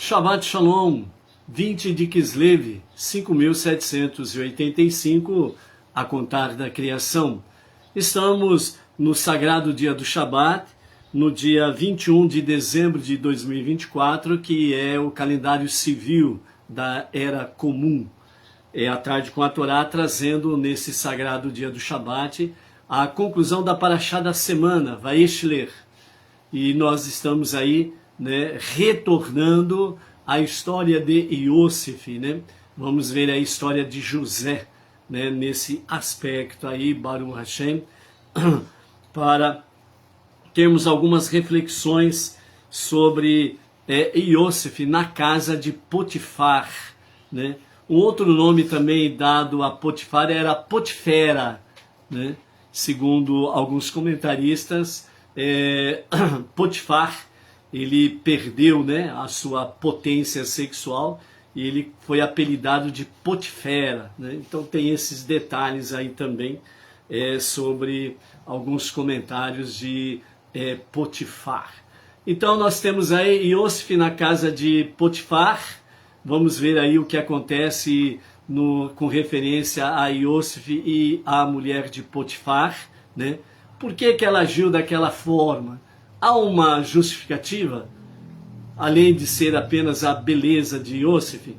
Shabbat Shalom, 20 de Kislev, 5.785, a contar da criação. Estamos no sagrado dia do Shabbat, no dia 21 de dezembro de 2024, que é o calendário civil da Era Comum. É a tarde com a Torá, trazendo nesse sagrado dia do Shabbat a conclusão da Parashá da semana, Vayesheler. E nós estamos aí, retornando à história de Yosef, Vamos ver a história de José, nesse aspecto aí, Baruch Hashem, para termos algumas reflexões sobre Yosef na casa de Potifar, Um outro nome também dado a Potifar era Potifera, Segundo alguns comentaristas, Potifar, ele perdeu a sua potência sexual e ele foi apelidado de Potifera. Então tem esses detalhes aí também sobre alguns comentários de Potifar. Então nós temos aí Yosef na casa de Potifar. Vamos ver aí o que acontece com referência a Yosef e a mulher de Potifar. Por que ela agiu daquela forma? Há uma justificativa, além de ser apenas a beleza de Yosef,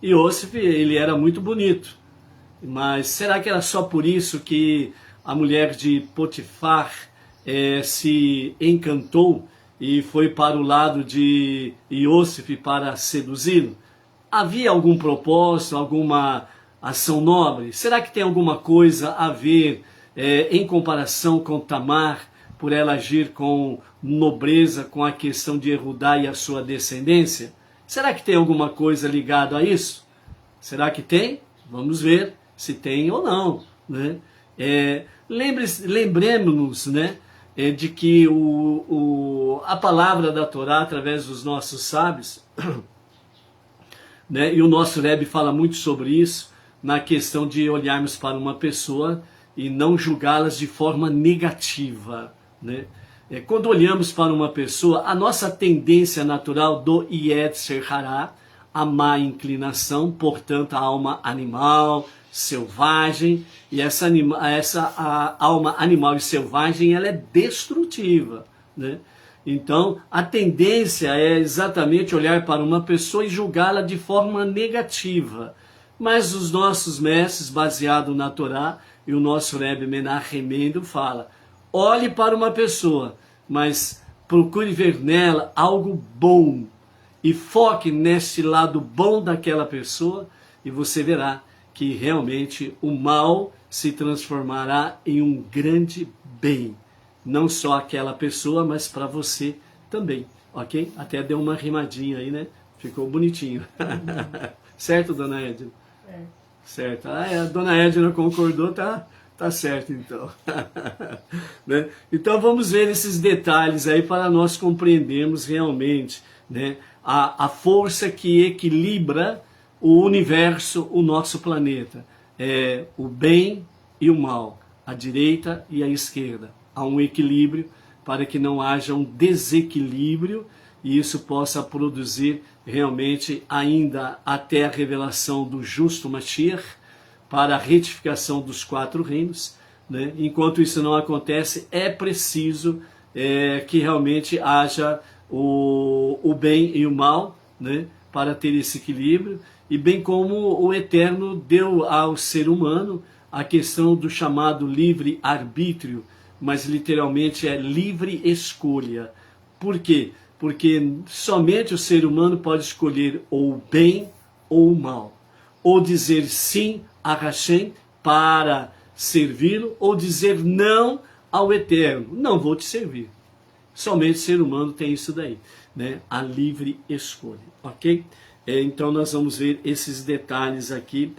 Yosef, ele era muito bonito, mas será que era só por isso que a mulher de Potifar se encantou e foi para o lado de Yosef para seduzi-lo? Havia algum propósito, alguma ação nobre? Será que tem alguma coisa a ver em comparação com Tamar, por ela agir com nobreza, com a questão de Erudá e a sua descendência? Será que tem alguma coisa ligada a isso? Será que tem? Vamos ver se tem ou não. Lembremos-nos de que a palavra da Torá, através dos nossos sábios, e o nosso Rebbe fala muito sobre isso, na questão de olharmos para uma pessoa e não julgá-las de forma negativa. Quando olhamos para uma pessoa, a nossa tendência natural do Yetzer Hará, a má inclinação, portanto a alma animal, selvagem, e a alma animal e selvagem, ela é destrutiva. Então a tendência é exatamente olhar para uma pessoa e julgá-la de forma negativa. Mas os nossos mestres, baseado na Torá, e o nosso Rebbe Menachem Mendel fala: olhe para uma pessoa, mas procure ver nela algo bom e foque nesse lado bom daquela pessoa, e você verá que realmente o mal se transformará em um grande bem, não só aquela pessoa, mas para você também, ok? Até deu uma rimadinha aí, Ficou bonitinho. Certo, dona Edna? Certo. A dona Edna concordou, tá certo então. Então vamos ver esses detalhes aí para nós compreendermos realmente a força que equilibra o universo, o nosso planeta. O bem e o mal, a direita e a esquerda. Há um equilíbrio para que não haja um desequilíbrio e isso possa produzir realmente ainda até a revelação do justo Mashiach, para a retificação dos 4 reinos. Enquanto isso não acontece, é preciso que realmente haja o bem e o mal, para ter esse equilíbrio, e bem como o Eterno deu ao ser humano a questão do chamado livre-arbítrio, mas literalmente é livre escolha. Por quê? Porque somente o ser humano pode escolher ou o bem ou o mal, ou dizer sim a Hashem para servi-lo, ou dizer não ao Eterno, não vou te servir. Somente o ser humano tem isso daí, a livre escolha, ok? Então nós vamos ver esses detalhes aqui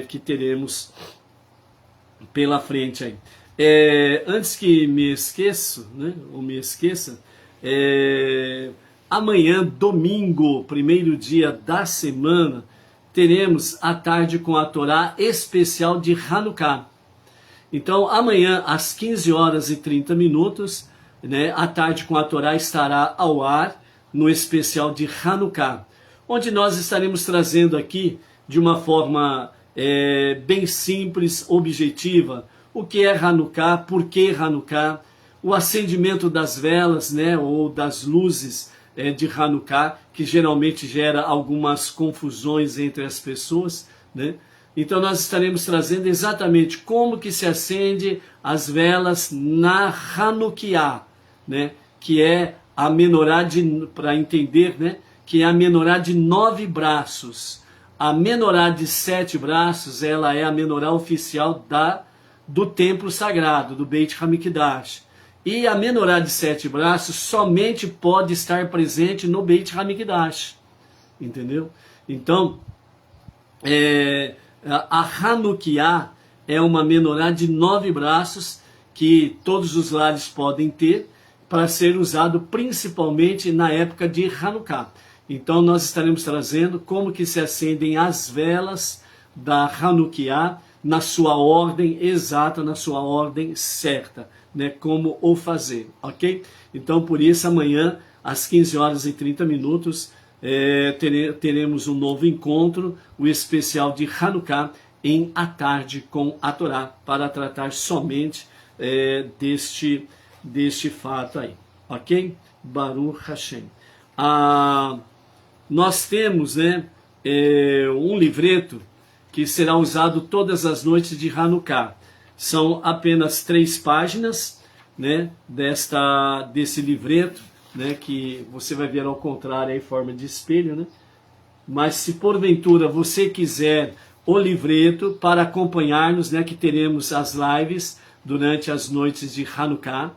que teremos pela frente aí. Antes que me esqueça, amanhã, domingo, primeiro dia da semana, teremos a tarde com a Torá especial de Hanukkah. Então amanhã às 15 horas e 30 minutos, a tarde com a Torá estará ao ar no especial de Hanukkah, onde nós estaremos trazendo aqui de uma forma bem simples, objetiva, o que é Hanukkah, por que Hanukkah, o acendimento das velas, né, ou das luzes de Hanukkah, que geralmente gera algumas confusões entre as pessoas, né? Então nós estaremos trazendo exatamente como que se acende as velas na Hanukkah, né? Que é a menorá para entender, né? Que é a menorá de 9 braços. A menorá de 7 braços, ela é a menorá oficial do templo sagrado, do Beit HaMikdash. E a menorá de 7 braços somente pode estar presente no Beit HaMikdash. Entendeu? Então, a Hanukkah é uma menorá de 9 braços que todos os lares podem ter para ser usado principalmente na época de Hanukkah. Então nós estaremos trazendo como que se acendem as velas da Hanukkah na sua ordem exata, na sua ordem certa, né, como o fazer, ok? Então por isso amanhã às 15 horas e 30 minutos teremos um novo encontro, o especial de Hanukkah em A Tarde com a Torá, para tratar somente deste fato aí, ok? Baruch Hashem. Nós temos, né, um livreto que será usado todas as noites de Hanukkah. São apenas 3 páginas, né, desse livreto, né, que você vai ver ao contrário em forma de espelho, né? Mas se porventura você quiser o livreto para acompanhar-nos, né, que teremos as lives durante as noites de Hanukkah,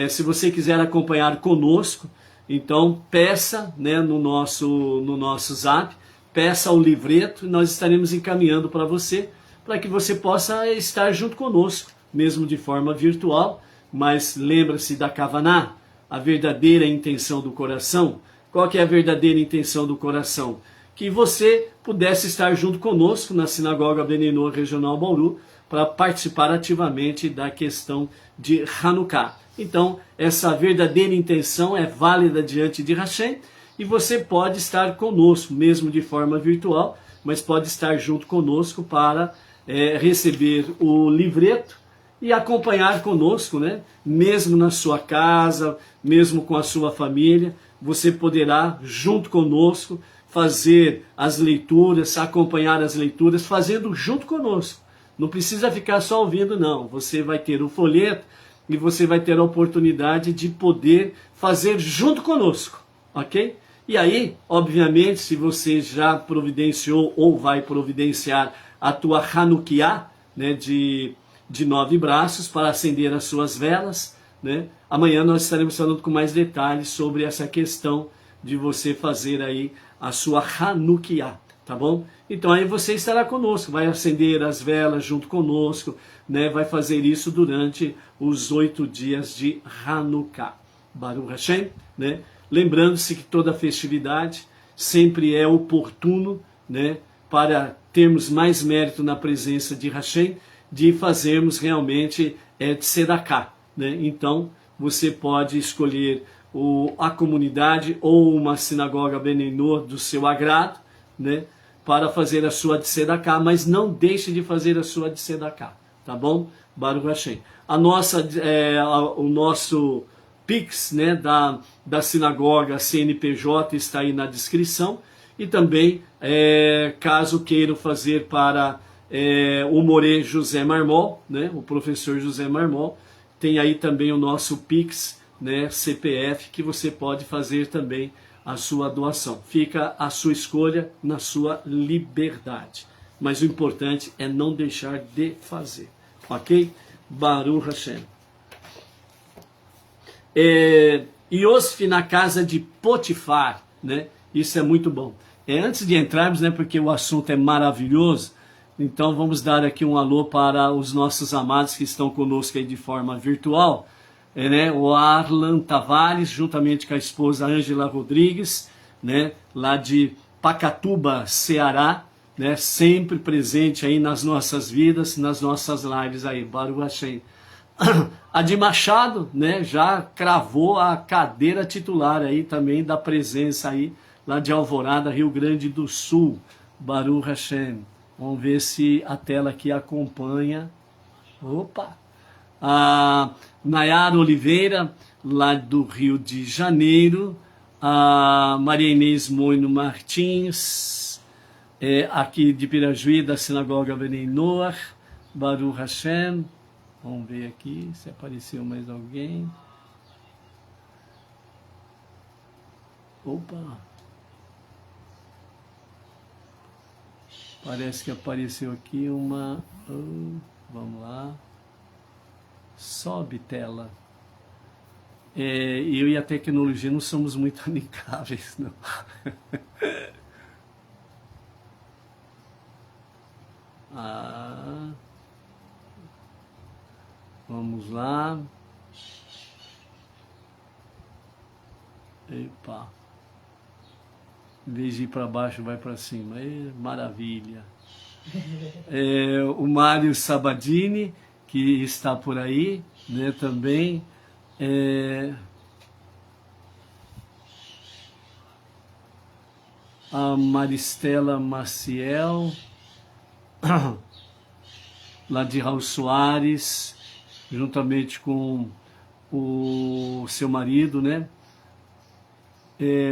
se você quiser acompanhar conosco, então peça, né, no nosso zap, peça o livreto e nós estaremos encaminhando para você, para que você possa estar junto conosco, mesmo de forma virtual, mas lembra-se da Kavaná, a verdadeira intenção do coração. Qual que é a verdadeira intenção do coração? Que você pudesse estar junto conosco na Sinagoga Benenor Regional Bauru para participar ativamente da questão de Hanukkah. Então, essa verdadeira intenção é válida diante de Hashem e você pode estar conosco, mesmo de forma virtual, mas pode estar junto conosco para receber o livreto e acompanhar conosco, né? Mesmo na sua casa, mesmo com a sua família, você poderá, junto conosco, fazer as leituras, acompanhar as leituras, fazendo junto conosco. Não precisa ficar só ouvindo, não. Você vai ter o folheto e você vai ter a oportunidade de poder fazer junto conosco, ok? E aí, obviamente, se você já providenciou ou vai providenciar a tua Hanukkah, né, de 9 braços para acender as suas velas, né? Amanhã nós estaremos falando com mais detalhes sobre essa questão de você fazer aí a sua Hanukkah, tá bom? Então aí você estará conosco, vai acender as velas junto conosco, né? Vai fazer isso durante os 8 dias de Hanukkah. Baruch Hashem, né? Lembrando-se que toda festividade sempre é oportuno, né? Para termos mais mérito na presença de Hashem, de fazermos realmente tzedakah, né? Então você pode escolher a comunidade ou uma sinagoga Benenor do seu agrado, né, para fazer a sua tzedakah, mas não deixe de fazer a sua tzedakah, tá bom? Baruch Hashem. O nosso Pix, né, da sinagoga CNPJ está aí na descrição, e também, caso queiram fazer para o Moré José Marmol, né, o professor José Marmol, tem aí também o nosso Pix, né, CPF, que você pode fazer também a sua doação. Fica a sua escolha na sua liberdade. Mas o importante é não deixar de fazer. Ok? Baruch Hashem. Iosf na casa de Potifar, né? Isso é muito bom. Antes de entrarmos, né, porque o assunto é maravilhoso, então vamos dar aqui um alô para os nossos amados que estão conosco aí de forma virtual, né? O Arlan Tavares, juntamente com a esposa Ângela Rodrigues, né? Lá de Pacatuba, Ceará, né? Sempre presente aí nas nossas vidas, nas nossas lives aí, Baruch Hashem. A de Machado, né, já cravou a cadeira titular aí também da presença aí lá de Alvorada, Rio Grande do Sul. Baruch Hashem. Vamos ver se a tela aqui acompanha. Opa! A Nayara Oliveira, lá do Rio de Janeiro. A Maria Inês Moino Martins, aqui de Pirajuí, da Sinagoga Benei Noach. Baruch Hashem. Vamos ver aqui se apareceu mais alguém. Opa! Parece que apareceu aqui uma... vamos lá. Sobe tela. Eu e a tecnologia não somos muito amigáveis, não. Vamos lá. Epa. Em vez de ir para baixo, vai para cima. Maravilha. O Mário Sabadini, que está por aí, né, também. A Maristela Maciel, lá de Raul Soares, juntamente com o seu marido, né?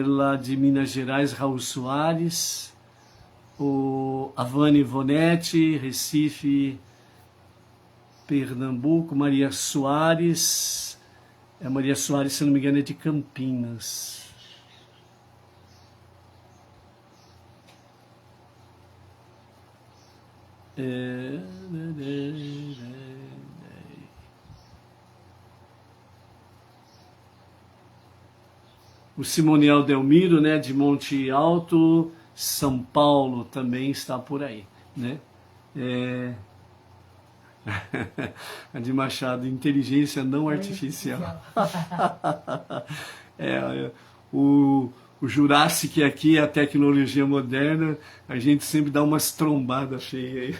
Lá de Minas Gerais, Raul Soares, a Vânia Ivonete, Recife, Pernambuco, Maria Soares, Maria Soares, se não me engano, é de Campinas. O Simoniel Delmiro, né, de Monte Alto, São Paulo, também está por aí, né? A de Machado, inteligência não artificial. O Jurassic aqui, a tecnologia moderna, a gente sempre dá umas trombadas feias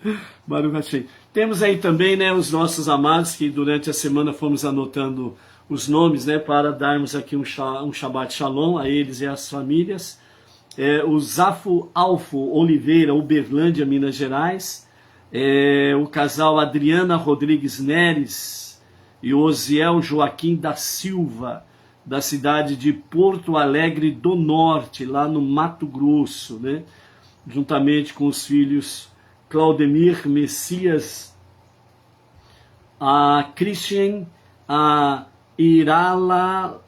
aí. Barulho cheio. Temos aí também, né, os nossos amados que durante a semana fomos anotando os nomes, né, para darmos aqui um Shabbat Shalom a eles e às famílias. O Zafo Alfo Oliveira, Uberlândia, Minas Gerais. O casal Adriana Rodrigues Neres e Osiel Joaquim da Silva, da cidade de Porto Alegre do Norte, lá no Mato Grosso, né? Juntamente com os filhos Claudemir Messias, a Christian, a Iralala,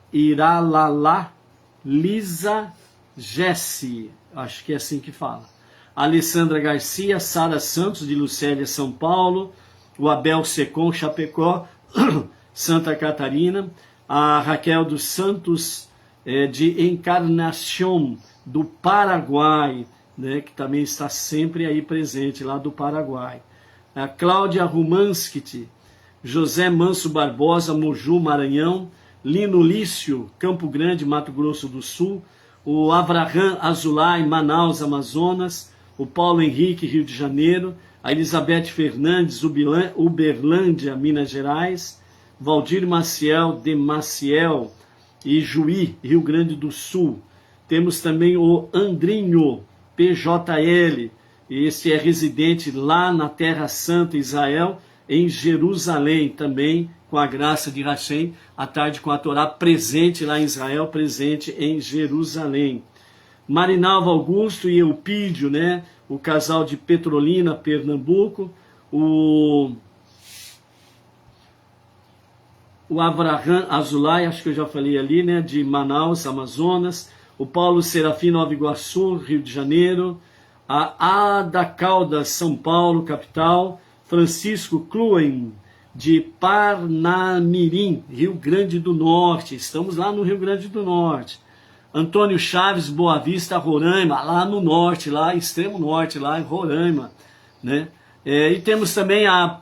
Lisa Jesse, acho que é assim que fala. A Alessandra Garcia, Sara Santos, de Lucélia, São Paulo. O Abel Secom, Chapecó, Santa Catarina. A Raquel dos Santos, de Encarnação, do Paraguai, né, que também está sempre aí presente, lá do Paraguai. A Cláudia Rumanskit, José Manso Barbosa, Moju, Maranhão. Lino Lício, Campo Grande, Mato Grosso do Sul. O Abraham Azulay, Manaus, Amazonas. O Paulo Henrique, Rio de Janeiro. A Elizabeth Fernandes, Uberlândia, Minas Gerais. Valdir Maciel, de Maciel e Juí, Rio Grande do Sul. Temos também o Andrinho, PJL, esse é residente lá na Terra Santa, Israel, em Jerusalém, também com a graça de Hashem, à tarde com a Torá, presente lá em Israel, presente em Jerusalém. Marinalva Augusto e Eupídio, né? O casal de Petrolina, Pernambuco. O Abraham Azulay, acho que eu já falei ali, né, de Manaus, Amazonas. O Paulo Serafim, Nova Iguaçu, Rio de Janeiro. A Ada Caldas, São Paulo, capital. Francisco Cluen, de Parnamirim, Rio Grande do Norte. Estamos lá no Rio Grande do Norte. Antônio Chaves, Boa Vista, Roraima, lá no norte, lá extremo norte, lá em Roraima, né? E temos também a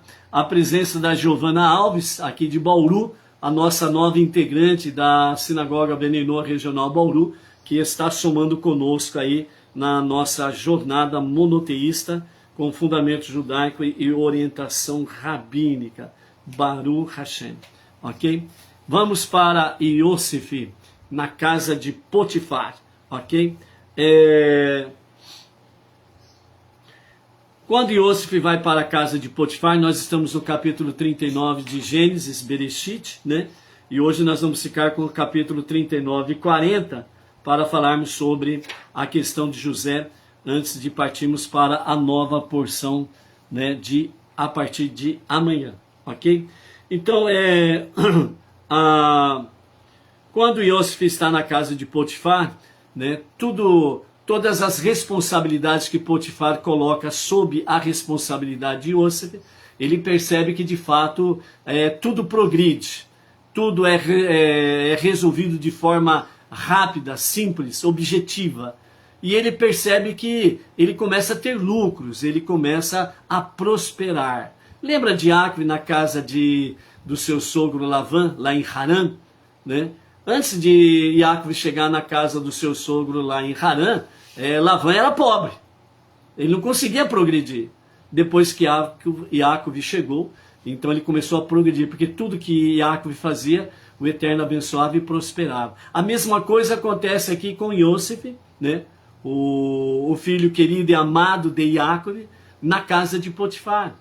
presença da Giovana Alves, aqui de Bauru, a nossa nova integrante da Sinagoga Benei Noach Regional Bauru, que está somando conosco aí na nossa jornada monoteísta, com fundamento judaico e orientação rabínica. Baruch Hashem. Ok? Vamos para Yosef, na casa de Potifar. Ok? Quando Yosef vai para a casa de Potifar, nós estamos no capítulo 39 de Gênesis, Bereshit, né? E hoje nós vamos ficar com o capítulo 39 e 40 para falarmos sobre a questão de José, antes de partirmos para a nova porção, né, a partir de amanhã, ok? Então, quando Yosef está na casa de Potifar, né, todas as responsabilidades que Potifar coloca sob a responsabilidade de Yosef, ele percebe que de fato tudo progride, tudo é resolvido de forma rápida, simples, objetiva. E ele percebe que ele começa a ter lucros, ele começa a prosperar. Lembra de Jacó na casa do seu sogro Lavan, lá em Harã? Né? Antes de Jacó chegar na casa do seu sogro lá em Harã, Lavan era pobre. Ele não conseguia progredir. Depois que Jacó chegou, então ele começou a progredir, porque tudo que Jacó fazia, o Eterno abençoava e prosperava. A mesma coisa acontece aqui com Yosef, né? O filho querido e amado de Jacó, na casa de Potifar.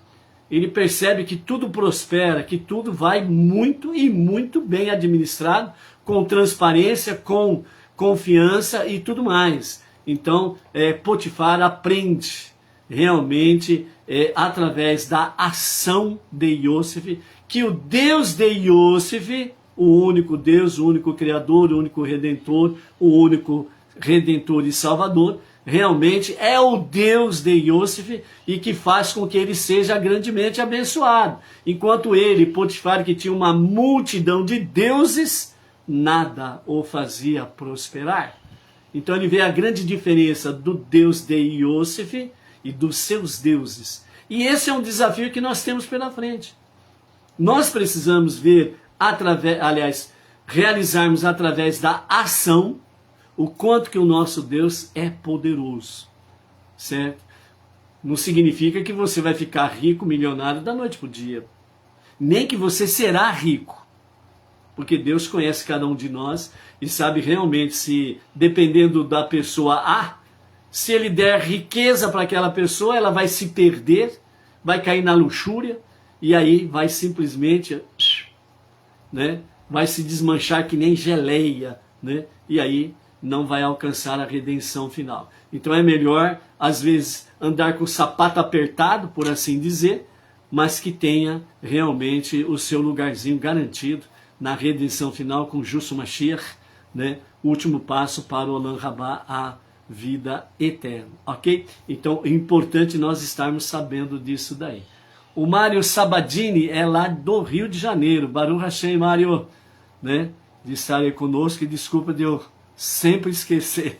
Ele percebe que tudo prospera, que tudo vai muito e muito bem administrado, com transparência, com confiança e tudo mais. Então, Potifar aprende realmente, através da ação de Yosef, que o Deus de Yosef, o único Deus, o único Criador, o único Redentor, o único Redentor e Salvador, realmente é o Deus de Yosef e que faz com que ele seja grandemente abençoado. Enquanto ele, Potifar, que tinha uma multidão de deuses, nada o fazia prosperar. Então ele vê a grande diferença do Deus de Yosef e dos seus deuses. E esse é um desafio que nós temos pela frente. Nós precisamos ver, realizarmos através da ação, o quanto que o nosso Deus é poderoso, certo? Não significa que você vai ficar rico, milionário da noite para o dia. Nem que você será rico. Porque Deus conhece cada um de nós e sabe realmente se, dependendo da pessoa A, se ele der riqueza para aquela pessoa, ela vai se perder, vai cair na luxúria e aí vai simplesmente, né, vai se desmanchar que nem geleia, né? E aí não vai alcançar a redenção final. Então é melhor, às vezes, andar com o sapato apertado, por assim dizer, mas que tenha realmente o seu lugarzinho garantido na redenção final com Justo Mashiach, né? O último passo para o Olam Rabá, a vida eterna, ok? Então é importante nós estarmos sabendo disso daí. O Mário Sabadini é lá do Rio de Janeiro. Baruch Hashem, Mário, né? De estar aí conosco, e desculpa de eu sempre esquecer,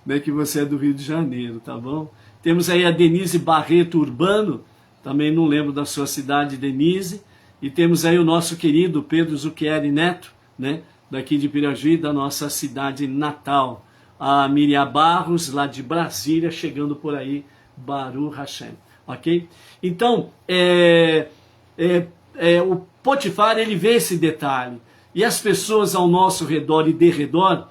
né, que você é do Rio de Janeiro, tá bom? Temos aí a Denise Barreto Urbano, também não lembro da sua cidade, Denise, e temos aí o nosso querido Pedro Zucchieri Neto, né, daqui de Pirajuí, da nossa cidade natal. A Miriam Barros, lá de Brasília, chegando por aí, Baruch Hashem, ok? Então, o Potifar, ele vê esse detalhe, e as pessoas ao nosso redor e derredor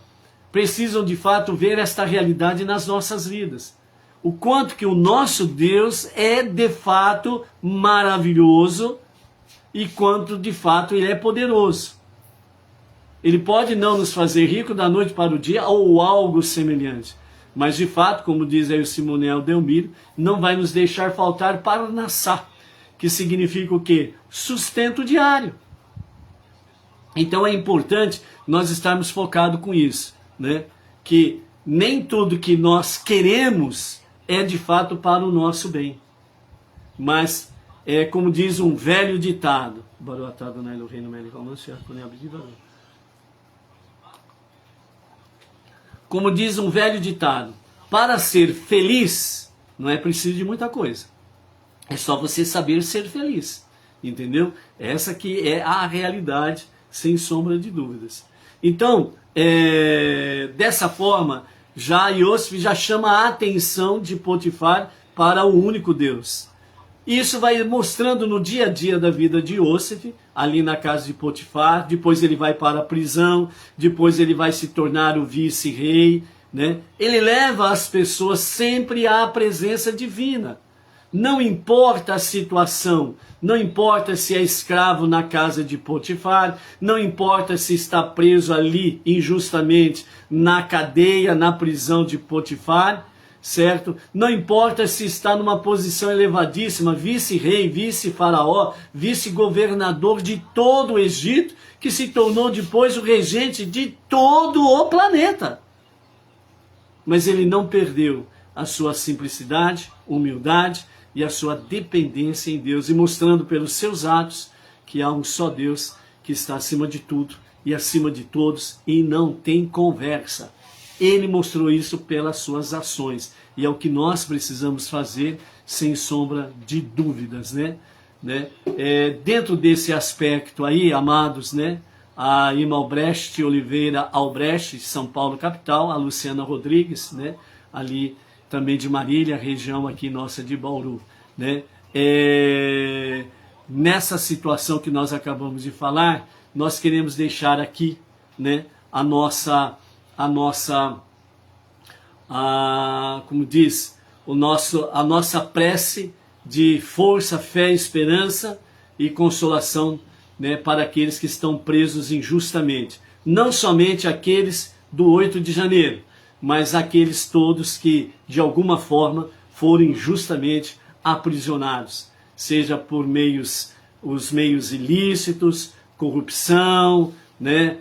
precisam de fato ver esta realidade nas nossas vidas. O quanto que o nosso Deus é de fato maravilhoso e quanto de fato ele é poderoso. Ele pode não nos fazer rico da noite para o dia ou algo semelhante, mas de fato, como diz aí o Simonel Delmiro, não vai nos deixar faltar para o nassá, que significa o quê? Sustento diário. Então é importante nós estarmos focados com isso, né? Que nem tudo que nós queremos é de fato para o nosso bem. Mas, como diz um velho ditado, como diz um velho ditado, para ser feliz não é preciso de muita coisa. É só você saber ser feliz, entendeu? Essa que é a realidade, sem sombra de dúvidas. Então, dessa forma, Yosef já chama a atenção de Potifar para o único Deus. Isso vai mostrando no dia a dia da vida de Iosef, ali na casa de Potifar. Depois ele vai para a prisão, depois ele vai se tornar o vice-rei, né? Ele leva as pessoas sempre à presença divina. Não importa a situação, não importa se é escravo na casa de Potifar, não importa se está preso ali injustamente na cadeia, na prisão de Potifar, certo? Não importa se está numa posição elevadíssima, vice-rei, vice-faraó, vice-governador de todo o Egito, que se tornou depois o regente de todo o planeta. Mas ele não perdeu a sua simplicidade, humildade e a sua dependência em Deus, e mostrando pelos seus atos que há um só Deus que está acima de tudo e acima de todos e não tem conversa. Ele mostrou isso pelas suas ações, e é o que nós precisamos fazer sem sombra de dúvidas, né? Dentro desse aspecto aí, amados, né? A Irmã Albrecht Oliveira Albrecht, de São Paulo capital, a Luciana Rodrigues, né? Ali também de Marília, região aqui nossa de Bauru, né? Nessa situação que nós acabamos de falar, nós queremos deixar aqui, né? Como diz, a nossa prece de força, fé, esperança e consolação, né, para aqueles que estão presos injustamente. Não somente aqueles do 8 de janeiro, mas aqueles todos que, de alguma forma, foram injustamente aprisionados, seja por os meios ilícitos, corrupção, né,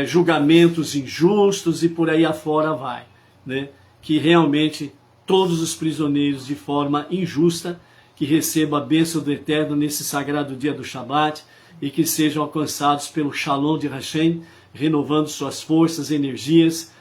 julgamentos injustos e por aí afora vai, né, que realmente todos os prisioneiros de forma injusta que recebam a bênção do Eterno nesse sagrado dia do Shabat e que sejam alcançados pelo Shalom de Hashem, renovando suas forças, energias,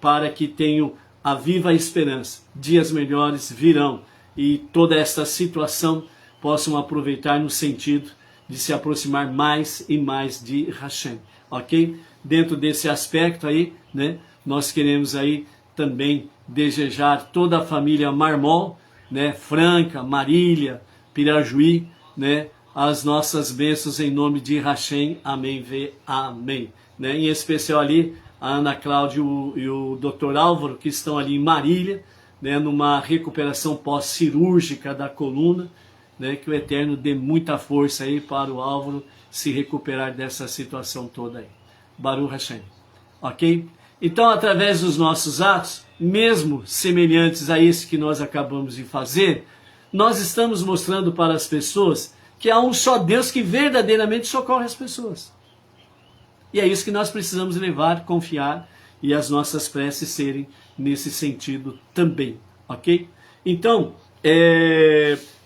para que tenham a viva esperança. Dias melhores virão e toda esta situação possam aproveitar no sentido de se aproximar mais e mais de Hashem, ok? Dentro desse aspecto aí, né, nós queremos aí também desejar toda a família Marmol, né, Franca, Marília, Pirajuí, né, as nossas bênçãos em nome de Hashem, amém, amém. Né? Em especial ali, a Ana Cláudia e o Dr. Álvaro, que estão ali em Marília, né, numa recuperação pós-cirúrgica da coluna, né, que o Eterno dê muita força aí para o Álvaro se recuperar dessa situação toda aí. Baruch Hashem. Ok? Então, através dos nossos atos, mesmo semelhantes a esse que nós acabamos de fazer, nós estamos mostrando para as pessoas que há um só Deus que verdadeiramente socorre as pessoas. E é isso que nós precisamos levar, confiar, e as nossas preces serem nesse sentido também, ok? Então,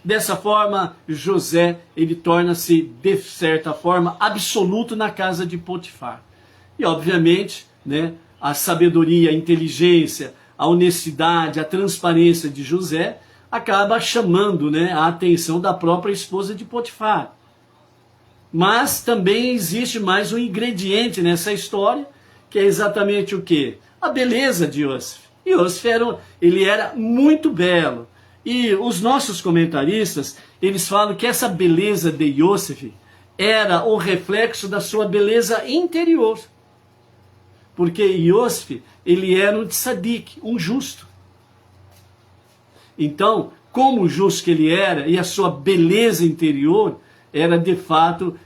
dessa forma, José, ele torna-se, de certa forma, absoluto na casa de Potifar. E, obviamente, né, a sabedoria, a inteligência, a honestidade, a transparência de José acaba chamando, né, a atenção da própria esposa de Potifar. Mas também existe mais um ingrediente nessa história, que é exatamente o quê? A beleza de Iosef. Iosef ele era muito belo. E os nossos comentaristas, eles falam que essa beleza de Iosef era o reflexo da sua beleza interior. Porque Iosef, ele era um tzadik, um justo. Então, como justo que ele era, e a sua beleza interior era de fato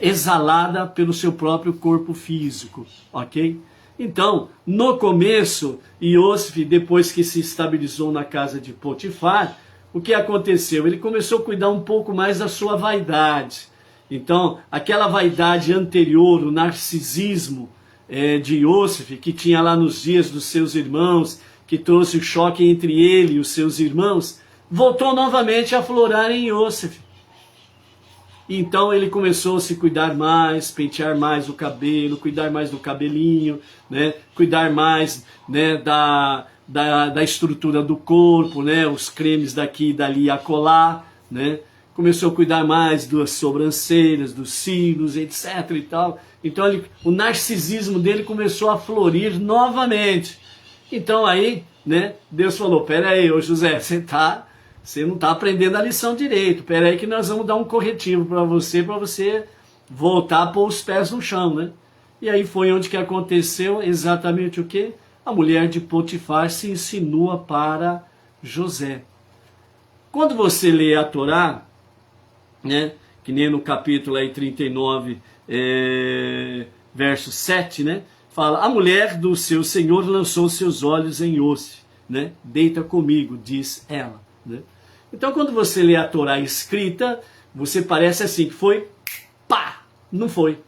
exalada pelo seu próprio corpo físico, ok? Então, no começo, Iosef, depois que se estabilizou na casa de Potifar, o que aconteceu? Ele começou a cuidar um pouco mais da sua vaidade. Então, aquela vaidade anterior, o narcisismo de Iosef, que tinha lá nos dias dos seus irmãos, que trouxe o choque entre ele e os seus irmãos, voltou novamente a aflorar em Iosef. Então ele começou a se cuidar mais, pentear mais o cabelo, cuidar mais do cabelinho, né? Cuidar mais, né, da estrutura do corpo, né? Os cremes daqui e dali a colar, né? Começou a cuidar mais das sobrancelhas, dos cílios, etc. e tal. Então o narcisismo dele começou a florir novamente. Então aí, né? Deus falou, peraí, ô José, você não está aprendendo a lição direito, peraí que nós vamos dar um corretivo para você voltar a pôr os pés no chão, né? E aí foi onde que aconteceu exatamente o quê? A mulher de Potifar se insinua para José. Quando você lê a Torá, né, que nem no capítulo aí 39, verso 7, né, fala, a mulher do seu senhor lançou seus olhos em Iose, né, deita comigo, diz ela. Né? Então quando você lê a Torá escrita, você parece assim, que foi, pá, não foi.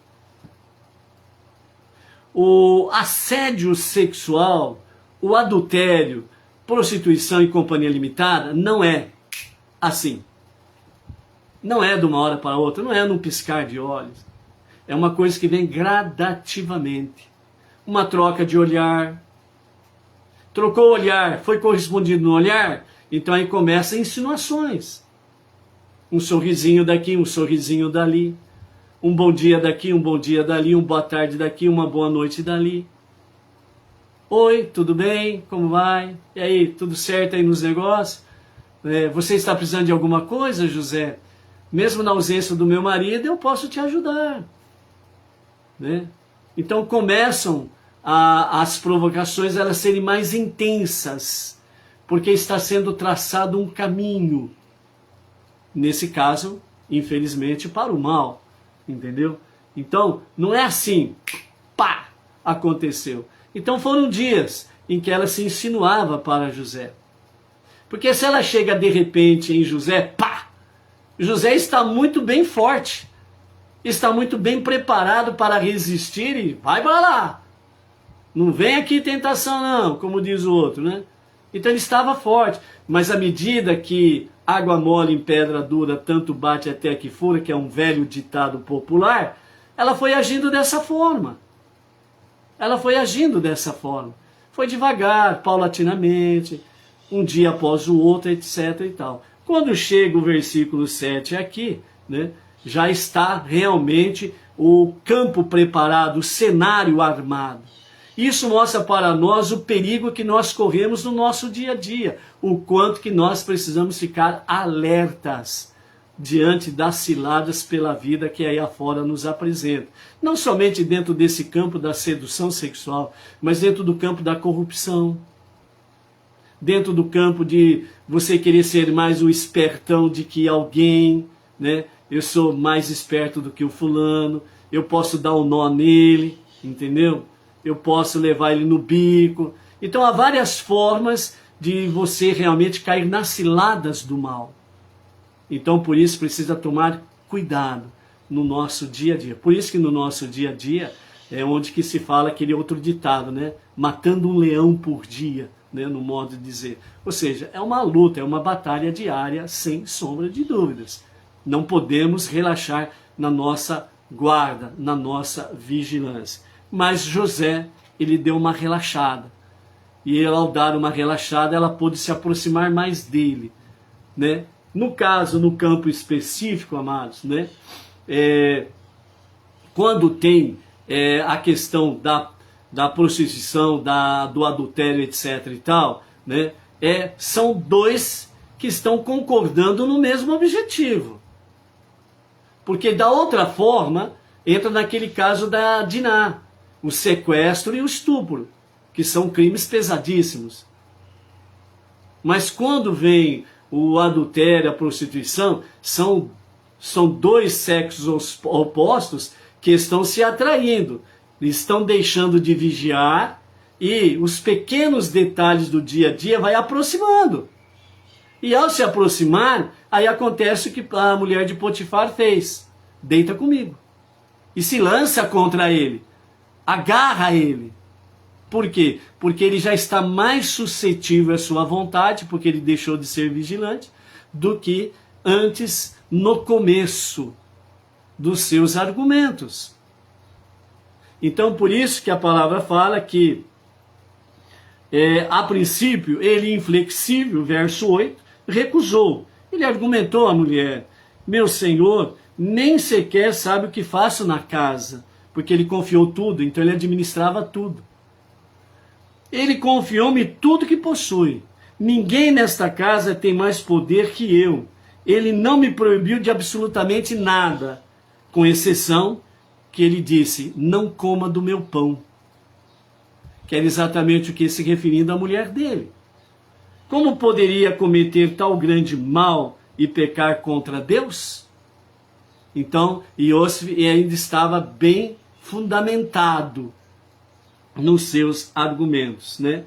O assédio sexual, o adultério, prostituição e companhia limitada, não é assim. Não é de uma hora para outra, não é num piscar de olhos. É uma coisa que vem gradativamente. Uma troca de olhar. Trocou o olhar, foi correspondido no olhar, então aí começam insinuações. Um sorrisinho daqui, um sorrisinho dali. Um bom dia daqui, um bom dia dali, uma boa tarde daqui, uma boa noite dali. Oi, tudo bem? Como vai? E aí, tudo certo aí nos negócios? Você está precisando de alguma coisa, José? Mesmo na ausência do meu marido, eu posso te ajudar. Né? Então começam as provocações elas serem mais intensas, porque está sendo traçado um caminho. Nesse caso, infelizmente, para o mal. Entendeu? Então, não é assim, pá, aconteceu. Então foram dias em que ela se insinuava para José. Porque se ela chega de repente em José, pá, José está muito bem forte, está muito bem preparado para resistir e vai para lá. Não vem aqui tentação não, como diz o outro, né? Então ele estava forte, mas à medida que água mole em pedra dura, tanto bate até que fura, que é um velho ditado popular, ela foi agindo dessa forma. Ela foi agindo dessa forma. Foi devagar, paulatinamente, um dia após o outro, etc. e tal. Quando chega o versículo 7 aqui, né, já está realmente o campo preparado, o cenário armado. Isso mostra para nós o perigo que nós corremos no nosso dia a dia, o quanto que nós precisamos ficar alertas diante das ciladas pela vida que aí afora nos apresenta. Não somente dentro desse campo da sedução sexual, mas dentro do campo da corrupção, dentro do campo de você querer ser mais o espertão de que alguém, né? Eu sou mais esperto do que o fulano, eu posso dar um nó nele, entendeu? Eu posso levar ele no bico. Então há várias formas de você realmente cair nas ciladas do mal. Então por isso precisa tomar cuidado no nosso dia a dia. Por isso que no nosso dia a dia é onde que se fala aquele outro ditado, né? Matando um leão por dia, né? No modo de dizer. Ou seja, é uma luta, é uma batalha diária, sem sombra de dúvidas. Não podemos relaxar na nossa guarda, na nossa vigilância. Mas José, ele deu uma relaxada. E ao dar uma relaxada, ela pôde se aproximar mais dele. Né? No caso, no campo específico, amados, né? Quando tem a questão da prostituição, do adultério, etc. e tal, né? São dois que estão concordando no mesmo objetivo. Porque da outra forma, entra naquele caso da Diná, o sequestro e o estupro, que são crimes pesadíssimos. Mas quando vem o adultério, a prostituição, são dois sexos opostos que estão se atraindo, estão deixando de vigiar e os pequenos detalhes do dia a dia vai aproximando. E ao se aproximar, aí acontece o que a mulher de Potifar fez. Deita comigo. E se lança contra ele. Agarra ele. Por quê? Porque ele já está mais suscetível à sua vontade, porque ele deixou de ser vigilante, do que antes, no começo dos seus argumentos. Então, por isso que a palavra fala que, a princípio, ele inflexível, verso 8, recusou. Ele argumentou à mulher, meu senhor nem sequer sabe o que faço na casa, porque ele confiou tudo, então ele administrava tudo. Ele confiou-me tudo que possui. Ninguém nesta casa tem mais poder que eu. Ele não me proibiu de absolutamente nada, com exceção que ele disse, não coma do meu pão. Que era exatamente o que se referindo à mulher dele. Como poderia cometer tal grande mal e pecar contra Deus? Então, Iosif ainda estava bem fundamentado nos seus argumentos, né?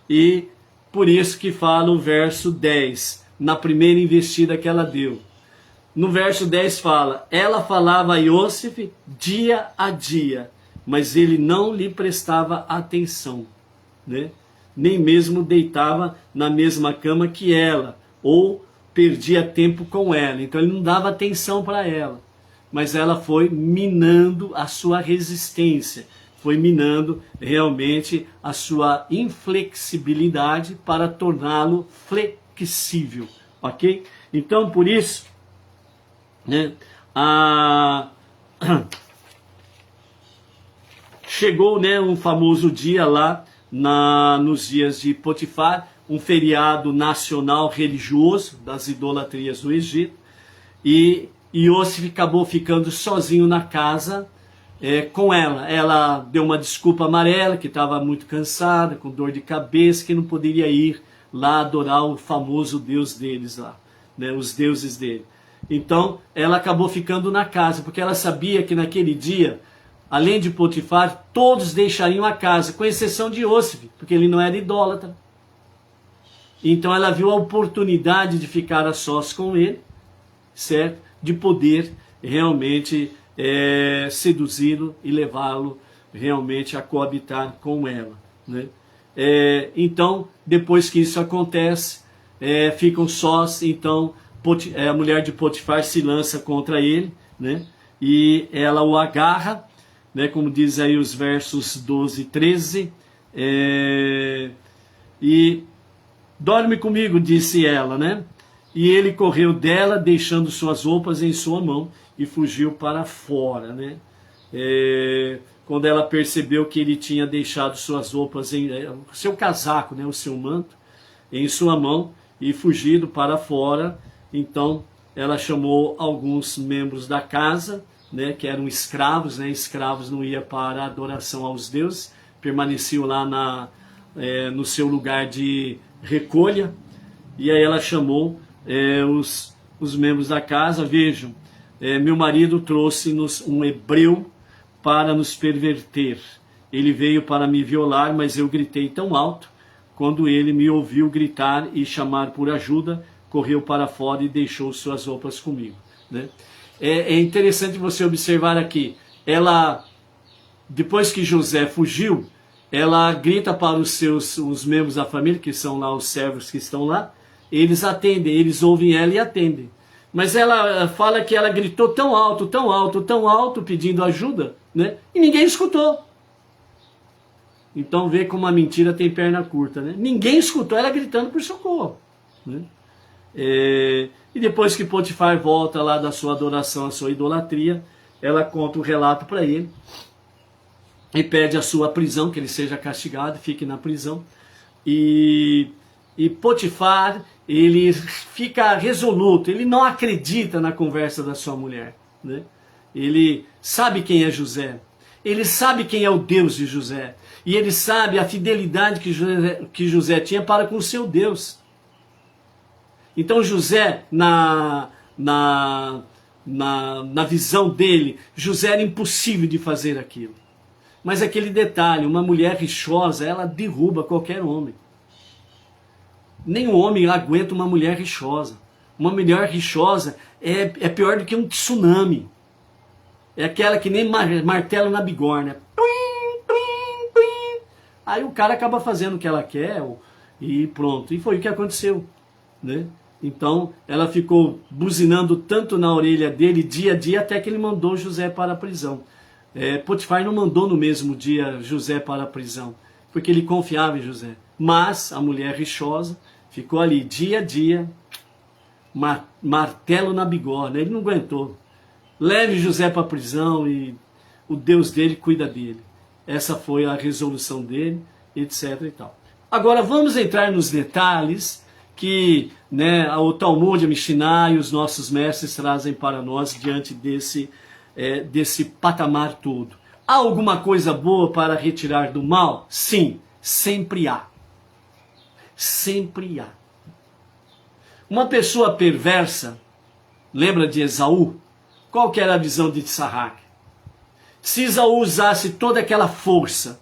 E por isso que fala o verso 10, na primeira investida que ela deu. No verso 10 fala, ela falava a Iosif dia a dia, mas ele não lhe prestava atenção, né? Nem mesmo deitava na mesma cama que ela, ou perdia tempo com ela. Então ele não dava atenção para ela. Mas ela foi minando a sua resistência, foi minando realmente a sua inflexibilidade para torná-lo flexível, ok? Então, por isso, né, chegou, né, um famoso dia lá, nos dias de Potifar, um feriado nacional religioso das idolatrias do Egito, e Iosif acabou ficando sozinho na casa com ela. Ela deu uma desculpa amarela, que estava muito cansada, com dor de cabeça, que não poderia ir lá adorar o famoso Deus deles lá, né, os deuses dele. Então ela acabou ficando na casa, porque ela sabia que naquele dia, além de Potifar, todos deixariam a casa, com exceção de Iosif, porque ele não era idólatra. Então ela viu a oportunidade de ficar a sós com ele, certo? De poder realmente seduzi-lo e levá-lo realmente a coabitar com ela, né? Então, depois que isso acontece, ficam sós, então a mulher de Potifar se lança contra ele, né? E ela o agarra, né? Como diz aí os versos 12 e 13, e dorme comigo, disse ela, né? E ele correu dela, deixando suas roupas em sua mão, e fugiu para fora, né? Quando ela percebeu que ele tinha deixado suas roupas, seu casaco, né, o seu manto, em sua mão, e fugido para fora, então ela chamou alguns membros da casa, né, que eram escravos, né? Escravos não iam para a adoração aos deuses, permaneciam lá no seu lugar de recolha, e aí ela chamou os membros da casa. Vejam, meu marido trouxe-nos um hebreu para nos perverter. Ele veio para me violar, mas eu gritei tão alto. Quando ele me ouviu gritar e chamar por ajuda, correu para fora e deixou suas roupas comigo, né? É interessante você observar aqui, ela, depois que José fugiu, ela grita para os membros da família, que são lá os servos que estão lá. Eles atendem, eles ouvem ela e atendem. Mas ela fala que ela gritou tão alto, tão alto, tão alto, pedindo ajuda, né? E ninguém escutou. Então vê como a mentira tem perna curta, né? Ninguém escutou ela gritando por socorro, né? E depois que Potifar volta lá da sua adoração, a sua idolatria, ela conta o relato para ele e pede a sua prisão, que ele seja castigado, fique na prisão. E Potifar, ele fica resoluto, ele não acredita na conversa da sua mulher, né? Ele sabe quem é José, ele sabe quem é o Deus de José, e ele sabe a fidelidade que José tinha para com o seu Deus. Então José, na visão dele, José era impossível de fazer aquilo. Mas aquele detalhe, uma mulher rixosa, ela derruba qualquer homem. Nenhum homem aguenta uma mulher rixosa. Uma mulher rixosa é pior do que um tsunami. É aquela que nem martelo na bigorna. Aí o cara acaba fazendo o que ela quer e pronto. E foi o que aconteceu, né? Então ela ficou buzinando tanto na orelha dele dia a dia, até que ele mandou José para a prisão. Potifar não mandou no mesmo dia José para a prisão, porque ele confiava em José. Mas a mulher rixosa ficou ali dia a dia, martelo na bigorna. Ele não aguentou. Leve José para a prisão e o Deus dele cuida dele. Essa foi a resolução dele, etc. e tal. Agora vamos entrar nos detalhes que, né, o Talmud, a Mishnah e os nossos mestres trazem para nós diante desse patamar todo. Há alguma coisa boa para retirar do mal? Sim, sempre há. Sempre há. Uma pessoa perversa, lembra de Esaú? Qual que era a visão de Issac? Se Esaú usasse toda aquela força,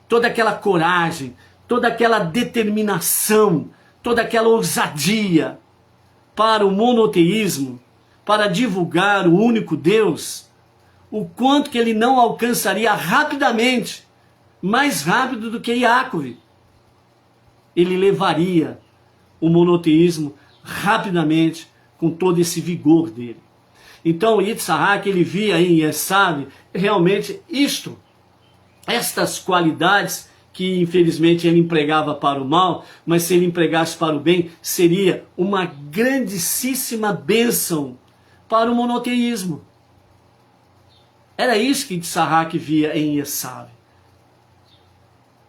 toda aquela coragem, toda aquela determinação, toda aquela ousadia para o monoteísmo, para divulgar o único Deus, o quanto que ele não alcançaria rapidamente, mais rápido do que Yaakov. Ele levaria o monoteísmo rapidamente, com todo esse vigor dele. Então Yitzhak, ele via em Esav realmente estas qualidades que infelizmente ele empregava para o mal, mas se ele empregasse para o bem, seria uma grandíssima bênção para o monoteísmo. Era isso que Yitzhak via em Esav.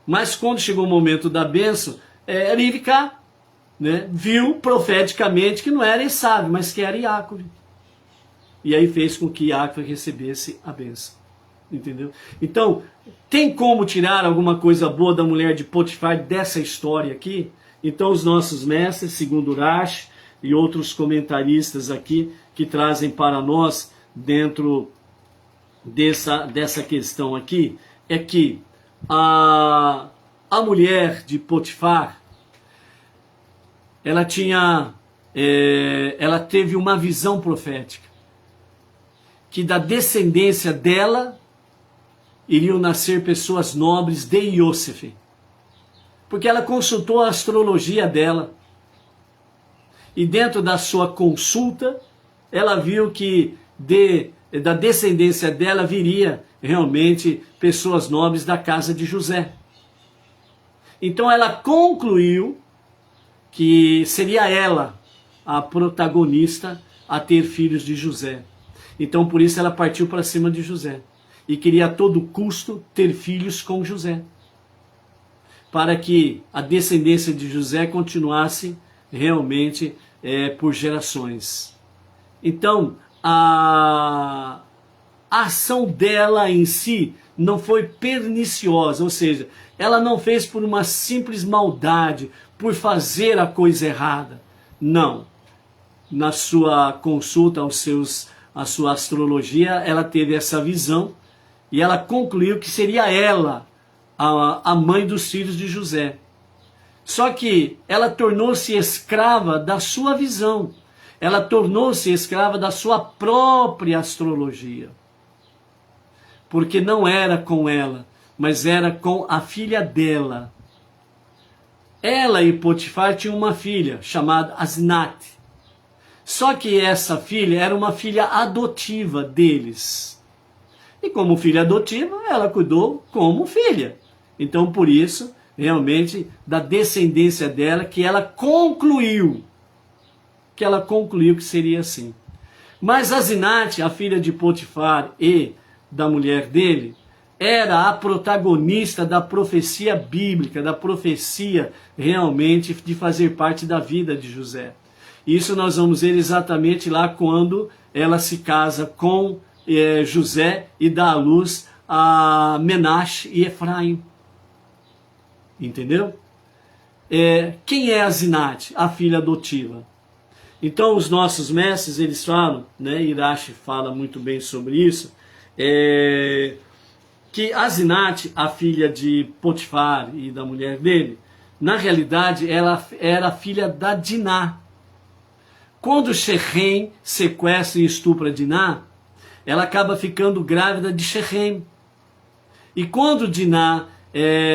Mas quando chegou o momento da bênção, Rivka, né, viu profeticamente que não era Esav, mas que era Yaakov. E aí fez com que Yaakov recebesse a bênção. Entendeu? Então, tem como tirar alguma coisa boa da mulher de Potifar dessa história aqui? Então, os nossos mestres, segundo Rashi e outros comentaristas aqui, que trazem para nós, dentro dessa questão aqui, é que a mulher de Potifar, ela teve uma visão profética, que da descendência dela iriam nascer pessoas nobres de Yosef, porque ela consultou a astrologia dela, e dentro da sua consulta, ela viu que da descendência dela viria realmente pessoas nobres da casa de José. Então ela concluiu que seria ela a protagonista a ter filhos de José. Então por isso ela partiu para cima de José. E queria a todo custo ter filhos com José. Para que a descendência de José continuasse realmente por gerações. Então a ação dela em si não foi perniciosa, ou seja, ela não fez por uma simples maldade, por fazer a coisa errada. Não. Na sua consulta a sua astrologia, ela teve essa visão e ela concluiu que seria ela a mãe dos filhos de José. Só que ela tornou-se escrava da sua visão. Ela tornou-se escrava da sua própria astrologia. Porque não era com ela, mas era com a filha dela. Ela e Potifar tinham uma filha chamada Asnat. Só que essa filha era uma filha adotiva deles. E como filha adotiva, ela cuidou como filha. Então, por isso, realmente, da descendência dela, que ela concluiu que seria assim. Mas Asnat, a filha de Potifar e da mulher dele, era a protagonista da profecia bíblica, da profecia realmente de fazer parte da vida de José. Isso nós vamos ver exatamente lá quando ela se casa com José e dá à luz a Menashe e Efraim. Entendeu? Quem é Asnat? A filha adotiva. Então os nossos mestres, eles falam, né, Irashi fala muito bem sobre isso, que Asnat, a filha de Potifar e da mulher dele, na realidade ela era filha da Diná. Quando Shechem sequestra e estupra Diná, ela acaba ficando grávida de Shechem. E quando Diná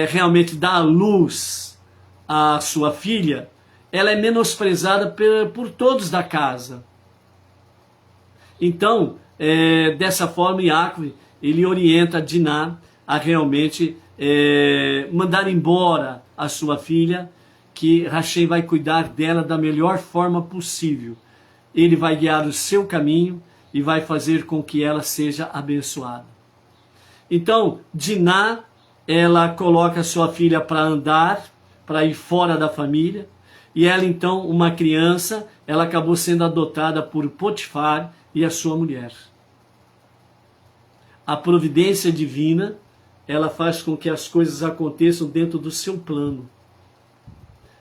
realmente dá à luz a sua filha, ela é menosprezada por todos da casa. Então, dessa forma, Yaakov, ele orienta Diná a realmente mandar embora a sua filha, que Hashem vai cuidar dela da melhor forma possível. Ele vai guiar o seu caminho e vai fazer com que ela seja abençoada. Então, Diná ela coloca sua filha para andar, para ir fora da família, e ela então, uma criança, ela acabou sendo adotada por Potifar e a sua mulher. A providência divina, ela faz com que as coisas aconteçam dentro do seu plano,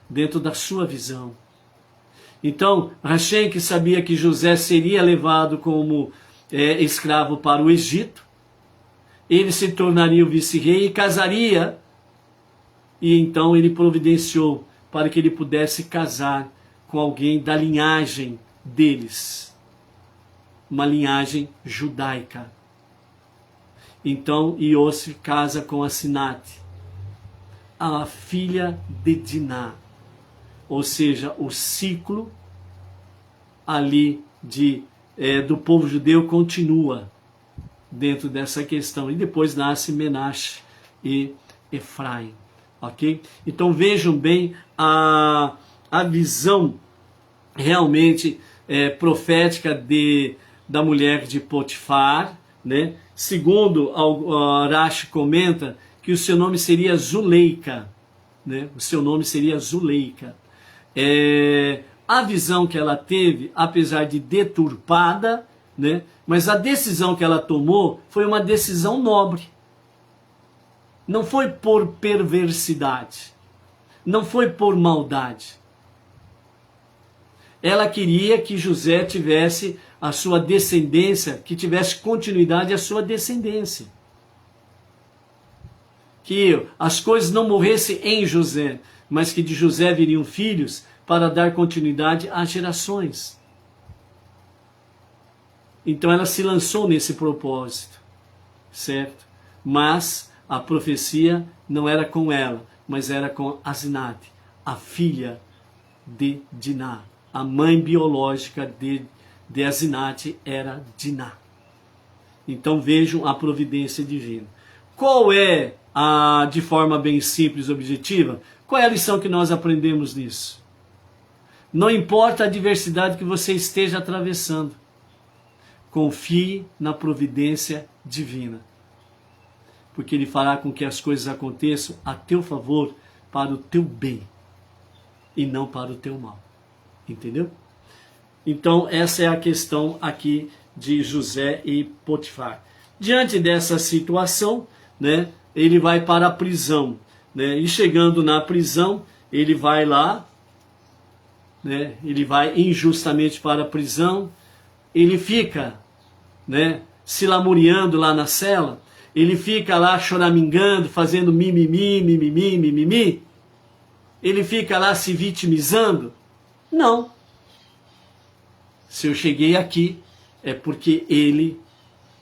dentro da sua visão. Então, Hashem, que sabia que José seria levado como escravo para o Egito, ele se tornaria o vice-rei e casaria, e então ele providenciou para que ele pudesse casar com alguém da linhagem deles, uma linhagem judaica. Então Iosif casa com Asinat, a filha de Diná, ou seja, o ciclo ali do povo judeu continua dentro dessa questão, e depois nasce Menashe e Efraim, ok? Então vejam bem a visão realmente profética da mulher de Potifar, né? Segundo Rashi comenta que o seu nome seria Zuleika, né? O seu nome seria Zuleika. A visão que ela teve, apesar de deturpada, né? Mas a decisão que ela tomou foi uma decisão nobre. Não foi por perversidade, não foi por maldade. Ela queria que José tivesse a sua descendência, que tivesse continuidade a sua descendência. Que as coisas não morressem em José, mas que de José viriam filhos para dar continuidade às gerações. Então ela se lançou nesse propósito, certo? Mas a profecia não era com ela, mas era com Asinat, a filha de Diná. A mãe biológica de Asinat era Diná. Então vejam a providência divina. Qual é, de forma bem simples e objetiva, qual é a lição que nós aprendemos nisso? Não importa a adversidade que você esteja atravessando, confie na providência divina, porque Ele fará com que as coisas aconteçam a teu favor, para o teu bem, e não para o teu mal. Entendeu? Então essa é a questão aqui de José e Potifar. Diante dessa situação, né, ele vai para a prisão, né, e chegando na prisão, ele vai lá, né, ele vai injustamente para a prisão, ele fica, né, se lamuriando lá na cela, ele fica lá choramingando, fazendo mimimi, mimimi, mimimi, ele fica lá se vitimizando. Não. Se eu cheguei aqui, é porque ele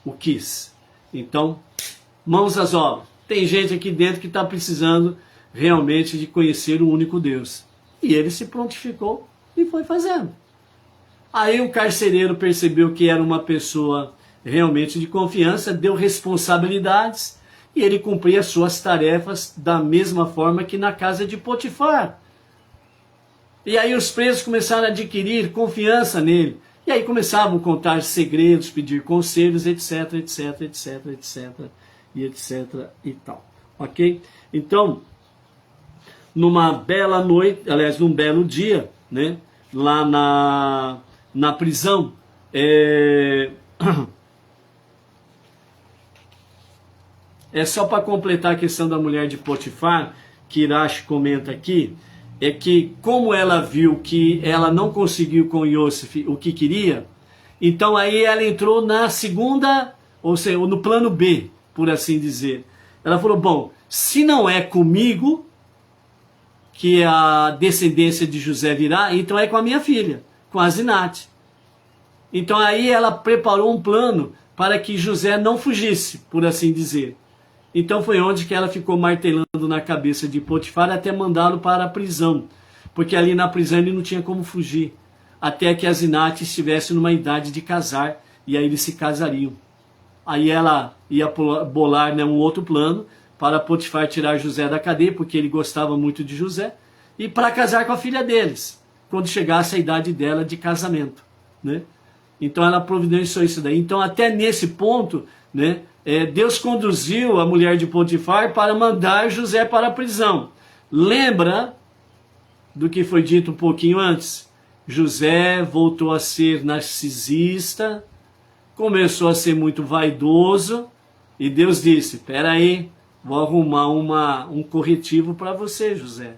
o quis. Então, mãos às obras. Tem gente aqui dentro que está precisando realmente de conhecer o único Deus. E ele se prontificou e foi fazendo. Aí o carcereiro percebeu que era uma pessoa realmente de confiança, deu responsabilidades, e ele cumpria as suas tarefas da mesma forma que na casa de Potifar. E aí os presos começaram a adquirir confiança nele. E aí começavam a contar segredos, pedir conselhos, etc, etc, etc, etc, e etc e tal. Ok? Então, numa bela noite, aliás, num belo dia, né, lá na prisão, é só para completar a questão da mulher de Potifar, que Irache comenta aqui, é que como ela viu que ela não conseguiu com Iosif o que queria, então aí ela entrou na segunda, ou seja, no plano B, por assim dizer. Ela falou, bom, se não é comigo que a descendência de José virá, então é com a minha filha, com a Asinat. Então aí ela preparou um plano para que José não fugisse, por assim dizer. Então foi onde que ela ficou martelando na cabeça de Potifar até mandá-lo para a prisão. Porque ali na prisão ele não tinha como fugir. Até que Asinat estivesse numa idade de casar. E aí eles se casariam. Aí ela ia bolar, né, um outro plano para Potifar tirar José da cadeia, porque ele gostava muito de José. E para casar com a filha deles, quando chegasse a idade dela de casamento, né? Então ela providenciou isso daí. Então até nesse ponto, né, Deus conduziu a mulher de Potifar para mandar José para a prisão. Lembra do que foi dito um pouquinho antes? José voltou a ser narcisista, começou a ser muito vaidoso, e Deus disse, espera aí, vou arrumar um corretivo para você, José.